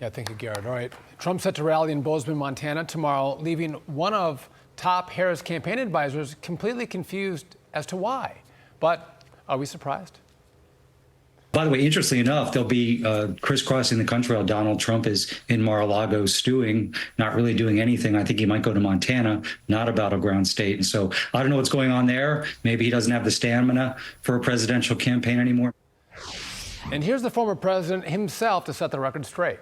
Yeah, thank you, Garrett. All right. Trump set to rally in Bozeman, Montana tomorrow, leaving one of top Harris campaign advisors completely confused as to why. But are we surprised? By the way, interestingly enough, they'll be crisscrossing the country while Donald Trump is in Mar-a-Lago stewing, not really doing anything. I think he might go to Montana, not a battleground state. And so I don't know what's going on there. Maybe he doesn't have the stamina for a presidential campaign anymore. And here's the former president himself to set the record straight.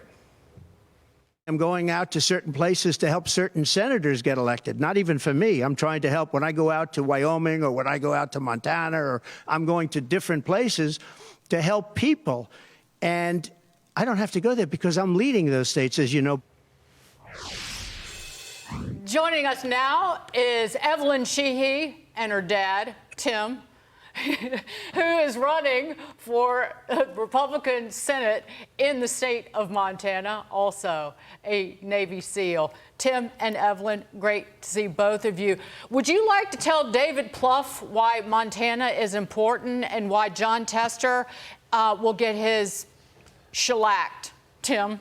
I'm going out to certain places to help certain senators get elected, not even for me. I'm trying to help when I go out to Wyoming or when I go out to Montana, or I'm going to different places to help people. And I don't have to go there because I'm leading those states, as you know. Joining us now is Evelyn Sheehy and her dad, Tim, who is running for Republican Senate in the state of Montana, also a Navy SEAL. Tim and Evelyn, great to see both of you. Would you like to tell David Plouffe why Montana is important and why Jon Tester will get his shellacked? Tim?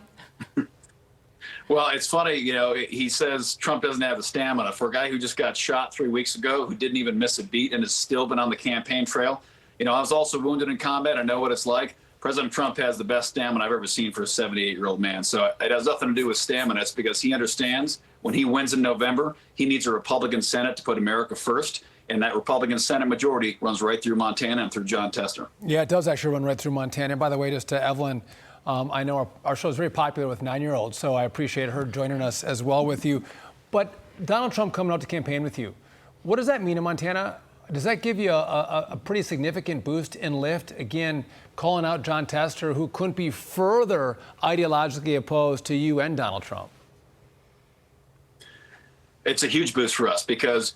Well, it's funny, you know, he says Trump doesn't have the stamina. For a guy who just got shot 3 weeks ago, who didn't even miss a beat and has still been on the campaign trail. You know, I was also wounded in combat. I know what it's like. President Trump has the best stamina I've ever seen for a 78-year-old man. So it has nothing to do with stamina. It's because he understands when he wins in November, he needs a Republican Senate to put America first. And that Republican Senate majority runs right through Montana and through Jon Tester. Yeah, it does actually run right through Montana. And by the way, just to Evelyn, I know our show is very popular with 9-year-olds, so I appreciate her joining us as well with you. But Donald Trump coming out to campaign with you, what does that mean in Montana? Does that give you a pretty significant boost in lift? Again, calling out Jon Tester, who couldn't be further ideologically opposed to you and Donald Trump. It's a huge boost for us because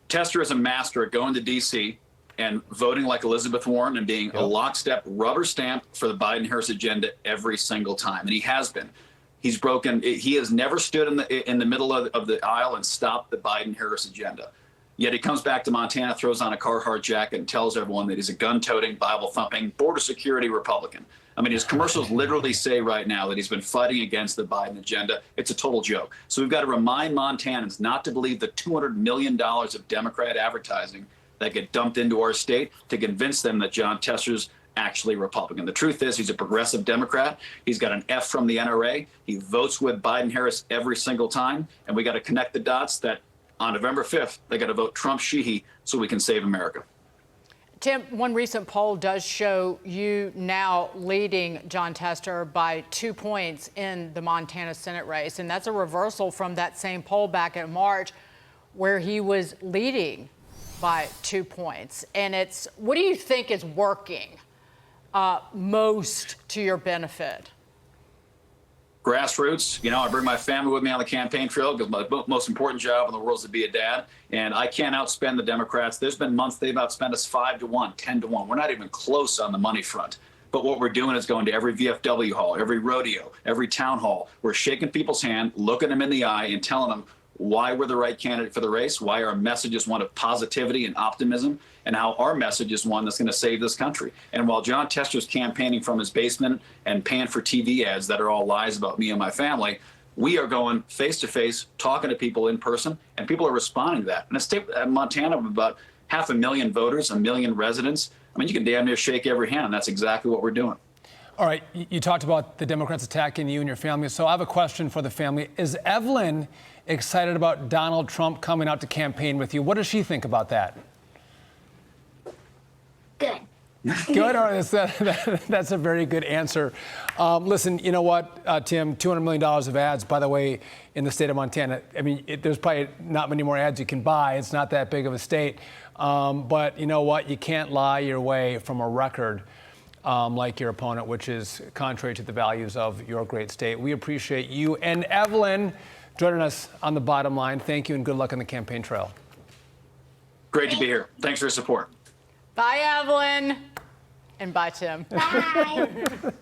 Tester is a master at going to D.C. and voting like Elizabeth Warren and being a lockstep rubber stamp for the Biden-Harris agenda every single time. And he has been. He's broken. He has never stood in the middle of the aisle and stopped the Biden-Harris agenda. Yet he comes back to Montana, throws on a Carhartt jacket, and tells everyone that he's a gun-toting, Bible-thumping, border security Republican. I mean, his commercials literally say right now that he's been fighting against the Biden agenda. It's a total joke. So we've got to remind Montanans not to believe the $200 million of Democrat advertising that get dumped into our state to convince them that Jon Tester's actually Republican. The truth is he's a progressive Democrat. He's got an F from the NRA. He votes with Biden-Harris every single time. And we got to connect the dots that on November 5th, they got to vote Trump Sheehy so we can save America. Tim, one recent poll does show you now leading Jon Tester by 2 points in the Montana Senate race. And that's a reversal from that same poll back in March where he was leading by 2 points. And it's, what do you think is working most to your benefit? Grassroots. You know, I bring my family with me on the campaign trail because my most important job in the world is to be a dad. And I can't outspend the Democrats. There's been months they've outspent us 5-1, 10-1. We're not even close on the money front. But what we're doing is going to every VFW hall, every rodeo, every town hall. We're shaking people's hand, looking them in the eye and telling them why we're the right candidate for the race, why our message is one of positivity and optimism, and how our message is one that's going to save this country. And while Jon Tester's campaigning from his basement and paying for TV ads that are all lies about me and my family, we are going face-to-face, talking to people in person, and people are responding to that. And a state, Montana, with about 500,000 voters, 1 million residents, I mean, you can damn near shake every hand, and that's exactly what we're doing. All right, you talked about the Democrats attacking you and your family, so I have a question for the family. Is Evelyn excited about Donald Trump coming out to campaign with you? What does she think about that? Good. Good. All right, that's a very good answer. Listen, you know what, Tim, $200 million of ads, by the way, in the state of Montana. I mean, there's probably not many more ads you can buy. It's not that big of a state. But you know what? You can't lie your way from a record like your opponent, which is contrary to the values of your great state. We appreciate you and Evelyn joining us on The Bottom Line. Thank you and good luck on the campaign trail. Great to be here. Thanks for your support. Bye, Evelyn. And bye, Tim. Bye.